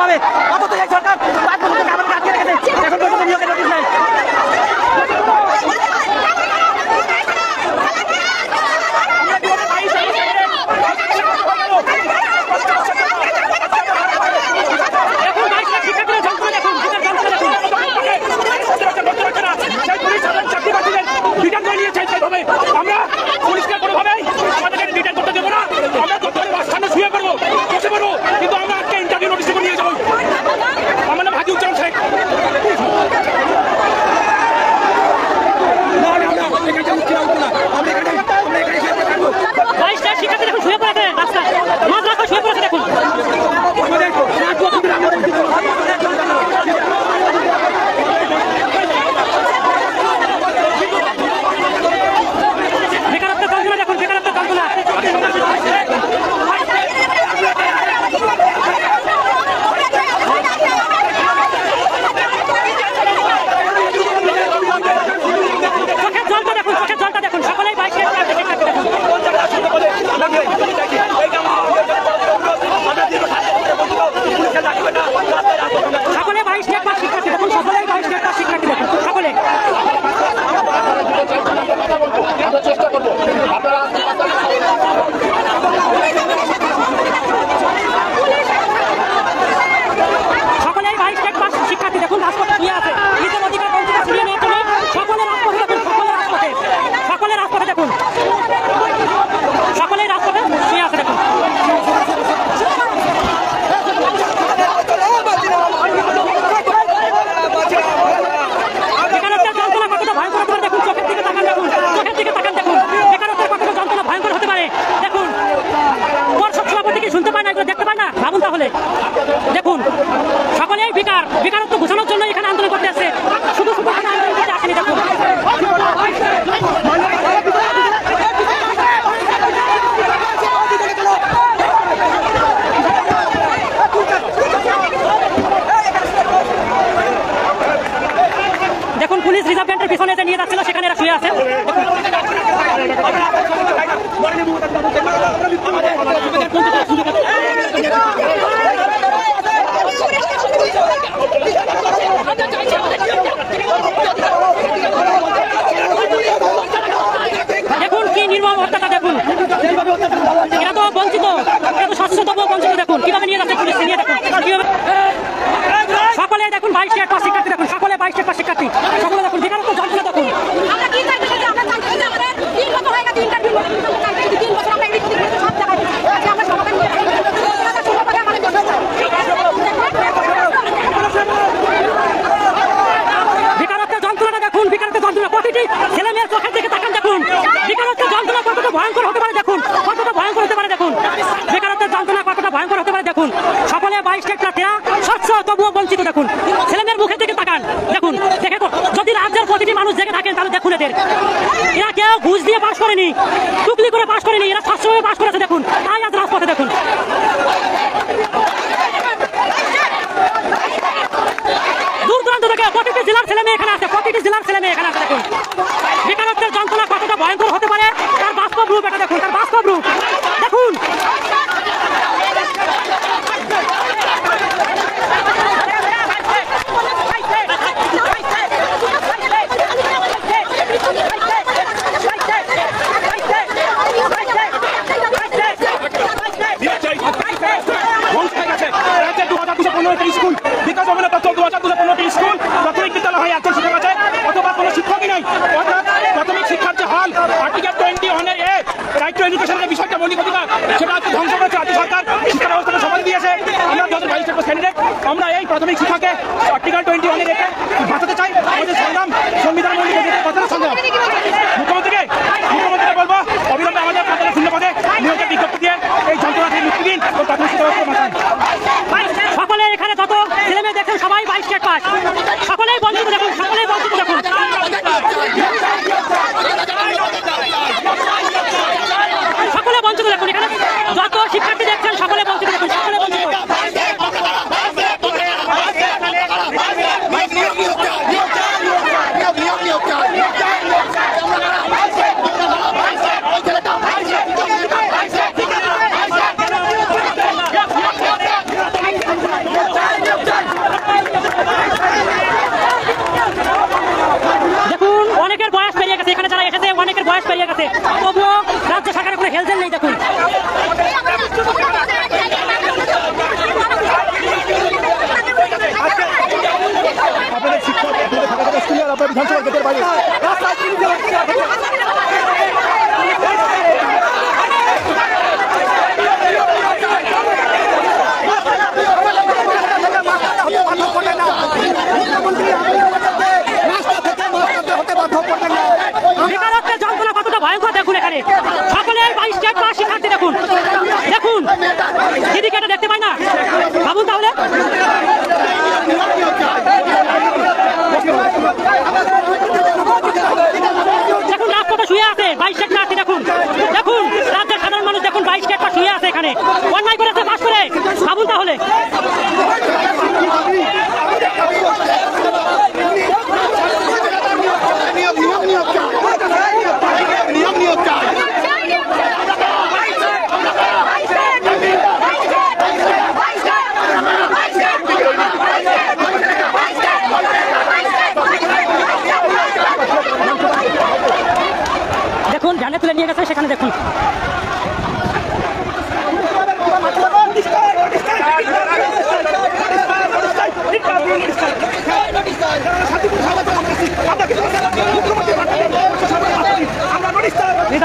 হবে, অথচ এই সরকার 5 বছর থেকে আমাদের আটকে রেখেছে, এখন পর্যন্ত নিয়োগের নোটিশ নাই। আমরা পরিষ্কার কোনোভাবে আমাদেরকে রিটার্ন করতে দেবো না, আমরা সামনে শুয়ে পড়বো, বসে পড়বো, কিন্তু আমরা আজকে ইন্টারভিউ নোটিশ করে নিয়ে যাবো। আমার নাম হাজি উজ্জামান শেখ। শিক্ষার্থী দেখুন শুয়ে পড়েছে, রাস্তায় মাঝ রাস্তায় শুয়ে পড়েছে দেখুন। দেখুন সকলেই বেকারত্ব ঘোষণার জন্য এখানে আন্দোলন করতে আসছে, শুধু আন্দোলন করতে আসেনি। দেখুন দেখুন পুলিশ রিজার্ভ ব্যাংকের পিছনে নিয়ে যাচ্ছিল, সেখানে এরা শুয়ে আছে। দেখুন কি নির্মম অত্যাচার, দেখুন এরা তো বঞ্চিত, এরা তো স্বাস্থ্য বঞ্চিত। দেখুন কিভাবে নিয়ে যাচ্ছে পুলিশ, নিয়ে দেখুন কিভাবে সকলে দেখুন 22 পাস শিক্ষার্থী, দেখুন সকলে 22 পাস শিক্ষার্থী, সকলে দেখুন বেকারত্ব যন্ত্রণা দেখুন। বেকারত্বের যন্ত্রণা দেখুন, বেকারত্বের যন্ত্রণা প্রতিটি ছেলে মেয়ের চোখের দিকে তাকান, দেখুন বেকারত্বের যন্ত্রণা কতটা ভয়ঙ্কর হতে পারে, দেখুন কতটা ভয়ঙ্কর হতে পারে, দেখুন বেকারত্বের যন্ত্রণা কতটা ভয়ঙ্কর হতে পারে। দেখুন সকলে 22 প্রার্থীরা স্বচ্ছ তবুও বঞ্চিত। দেখুন ছেলে মেয়ের মুখের দিকে তাকান, দেখুন দেখে যদি রাজ্যের প্রতিটি মানুষ দেখে থাকেন তাহলে দেখুন এরা কেউ ঘুষ দিয়ে পাশ করেনি, টুকলি করে পাশ করেনি, এরা স্বচ্ছভাবে পাশ করেছে। দেখুন তাই আজ রাজপথে দেখুন দূর দূরান্ত থেকে প্রতিটি জেলার ছেলে মেয়ে এখানে আছে, প্রতিটি জেলার ছেলে মেয়ে এখানে আছে। দেখুন বেকারত্বের যন্ত্রণা কতটা ভয়ঙ্কর হতে পারে তার বাস্তব রূপ এটা দেখুন, তার বাস্তব রূপ দেখুন। স্কুল বিকাশ হবে না, 2015 স্কুল প্রাথমিক বিদ্যালয় হয় একজন শিক্ষক আছে অথবা কোনো শিক্ষকই নাই, অর্থাৎ প্রাথমিক শিক্ষার যে হল আর্টিকেল 21 এ রাইট টু এডুকেশনের বিষয়টা মৌলিক অধিকার, সেটা আজকে ধ্বংস করেছে রাজ্য সরকার, শিক্ষা ব্যবস্থাকে সমাজ দিয়েছে। আমরা 2022 ক্যান্ডিডেট, আমরা এই প্রাথমিক শিক্ষাকে আর্টিকেল 21 রেখে বাঁচাতে চাই। আমাদের সংগ্রাম সংবিধান মৌলিক অধিকার কথার সংগ্রাম। মুখ্যমন্ত্রীকে বলবো অবিলম্বে আমাদের প্রাথমিক শূন্য পদে নিয়োগের বিজ্ঞপ্তি দিয়ে এই যন্ত্রণা থেকে মুক্তি দিন ও প্রাথমিক শিক্ষা ব্যবস্থা বাঁচান। সকলে এখানে যত ছেলে মেয়ে দেখেন সবাই 22 পাস, সকলেই বঞ্চিত। দেখুন সকলেই বঞ্চিত, দেখুন সকলে বঞ্চিত। দেখুন এখানে যত শিক্ষার্থী দেখছেন সকলে বঞ্চিত, দেখুন সকলে বঞ্চিত। বয়স পেরিয়ে গেছে, তবুও রাজ্য সরকারের কোনো হেলজেল নেই। দেখুন আপনাদের শিক্ষক স্কুলে আর আপনার বিধানসভা গেটের বাইরে বেকারত্বের যন্ত্রণা কতটা ভয়ঙ্কর দেখুন এখানে। সকলের 22 স্টেট পাস শিক্ষার্থী দেখুন, দেখুন দিদিকে এটা দেখতে পাই না, ভাবুন তাহলে। দেখুন রাজপথে শুয়ে আছে 22 স্টেট প্রার্থী, দেখুন দেখুন রাজ্যের সাধারণ মানুষ দেখুন 22 স্টেট পাস শুয়ে আছে এখানে, অন্যায় করেছে পাস করে, ভাবুন তাহলে। দেখুন জানে তুলে নিয়ে গেছে সেখানে, দেখুন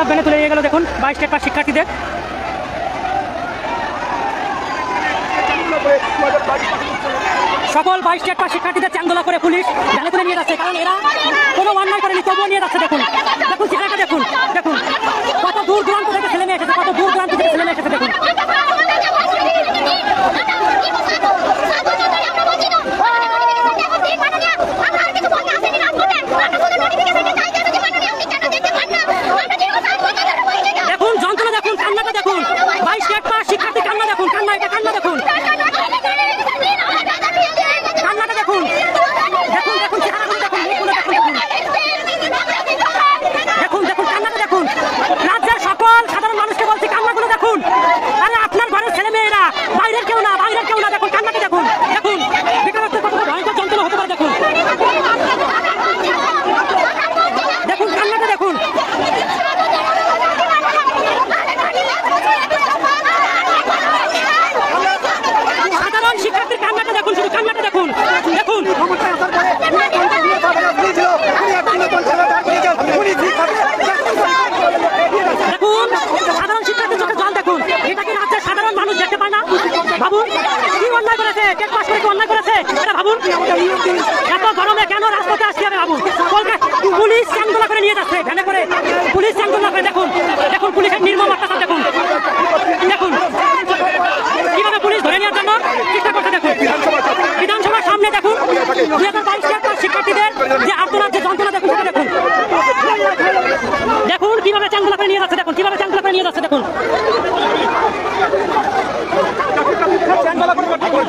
বেনে তুলে নিয়ে গেল। দেখুন 22 স্টেট পাস শিক্ষার্থীদের সকল 22 স্টেট পাস শিক্ষার্থীদের চান্দোলা করে পুলিশ জানে তুলে নিয়ে যাচ্ছে, কারণ এরা কোনো অন্যায় করেনি তবুও নিয়ে যাচ্ছে। দেখুন দেখুন চেহারাটা দেখুন, দেখুন কত দূর দূরান্ত থেকে ছেলে মেয়ে এসেছে, কত দূর দূরান্ত থেকে ছেলে মেয়ে এসেছে। দেখুন দেখুন যন্ত্রণা দেখুন, কান্নাটা দেখুন, 22 স্টেট পাস শিক্ষার্থী কান্না দেখুন, কান্না, এটা কান্না দেখুন, কান্নাটা দেখুন, দেখুন দেখুন চেহারাগুলো দেখুন, মুখগুলো দেখুন, দেখুন দেখুন কান্নাটা দেখুন। রাজ্যের সকল সাধারণ মানুষকে বলছি কান্নাগুলো দেখুন, আরে আপনার ঘরের ছেলে মেয়েরা, বাইরের কেউ না, বাইরের কেউ না, দেখুন কান্নাটা দেখুন, দেখুন বেকারত্বের কতটা ভয়ঙ্কর যন্ত্রণা হতে পারে। দেখুন দেখুন কান্নাটা দেখুন, সাধারণ শিক্ষার্থীর কান্নাটা দেখুন, শুধু কান্নাটা দেখুন, দেখুন দেখুন সাধারণ শিক্ষার্থীর চোখে জল দেখুন, এটা কি রাজ্যের সাধারণ মানুষ দেখতে পায় না? ভাবুন কি অন্যায় করেছে, টেট পাস করে কি অন্যায় করেছে এটা ভাবুন। এত গরমে কেন রাজপথে আসতে হবে ভাবুন। পুলিশ চান্দোলা করে নিয়ে যাচ্ছে ভ্যানে করে, পুলিশ চান্দোলা করে। দেখুন দেখুন পুলিশের নির্মম অত্যাচার দেখুন, দেখুন কিভাবে পুলিশ ধরে নেওয়ার জন্য চেষ্টা করছে। দেখুন বিধানসভার সামনে দেখুন 2022 স্টেট পাস শিক্ষার্থীদের যে আর্তনাদ, যে যন্ত্রণা দেখুন, সেটা দেখুন, দেখুন কিভাবে চান্দোলা করে নিয়ে যাচ্ছে, দেখুন কিভাবে চান্দোলা করে নিয়ে যাচ্ছে। দেখুন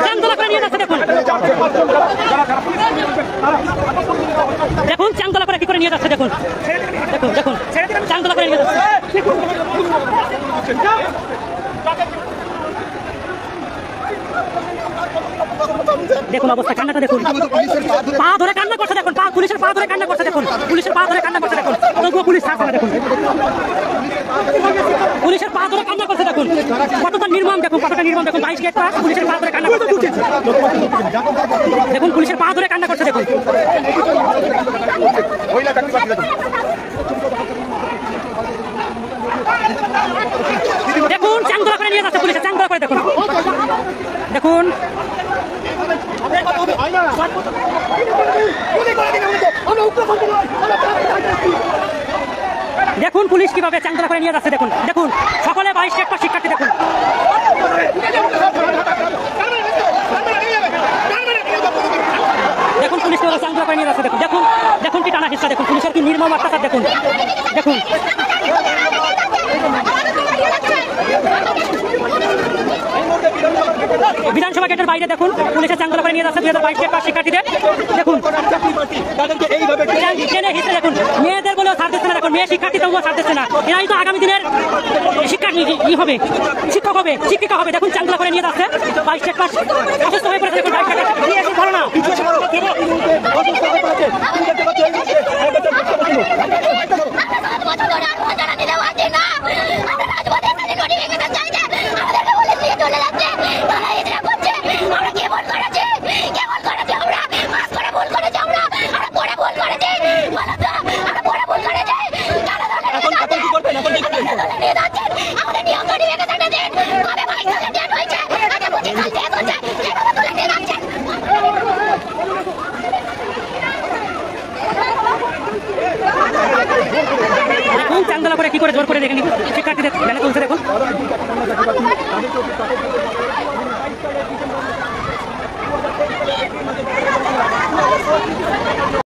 চান্দোলা করে নিয়ে যাচ্ছে, দেখুন দেখুন চান্দোলা করে কি করে নিয়ে যাচ্ছে। দেখুন দেখুন দেখুন চান্দোলা করে নিয়ে যাচ্ছে। দেখুন অবস্থা, কান্নাটা দেখুন, পা ধরে কান্না করছে। দেখুন পা, পুলিশের পা ধরে কান্না করছে। দেখুন পুলিশের পা ধরে কান্না করছে। দেখুন তবুও পুলিশ ছাড়ছে না। দেখুন পুলিশের পা ধরে কান্না করছে। দেখুন কতটা নির্মম, দেখুন কতটা নির্মম। দেখুন 22 স্টেট পাস পুলিশের পা ধরে কান্না করছে। দেখুন পুলিশের পা ধরে কান্না করছে। দেখুন দেখুন চান্দোলা করে নিয়ে যাচ্ছে পুলিশের, চান্দোলা করে। দেখুন দেখুন দেখুন পুলিশ কিভাবে চান্দোলা করে নিয়ে যাচ্ছে। দেখুন দেখুন সকলে 22 স্টেট পাস শিক্ষার্থী। দেখুন দেখুন পুলিশ কিভাবে চান্দোলা করে নিয়ে যাচ্ছে। দেখুন দেখুন দেখুন কি টানা হিস্সা। দেখুন পুলিশের কি নির্মম অত্যাচার। দেখুন দেখুন বিধানসভা গেটের বাইরে দেখুন পুলিশের চান্দোলা করে নিয়ে যাচ্ছে 2022 স্টেট পাস শিক্ষার্থীদের। দেখুন ট্রেনে হিসেবে দেখুন মেয়েদের বলেও ছাড় দিচ্ছে না। দেখুন মেয়ে শিক্ষার্থী তবুও ছাড় দিচ্ছে না। এরাই তো আগামী দিনের শিক্ষার্থী হবে, শিক্ষক হবে, শিক্ষিকা হবে। দেখুন চান্দোলা করে নিয়ে যাচ্ছে 22 স্টেট পাস অসুস্থ হয়ে পড়েছে। দেখুন 22 ভালো না করে কি করে জোর করে দেখে নিব শিক্ষার্থীদের ভ্যানে তুলছে দেখুন।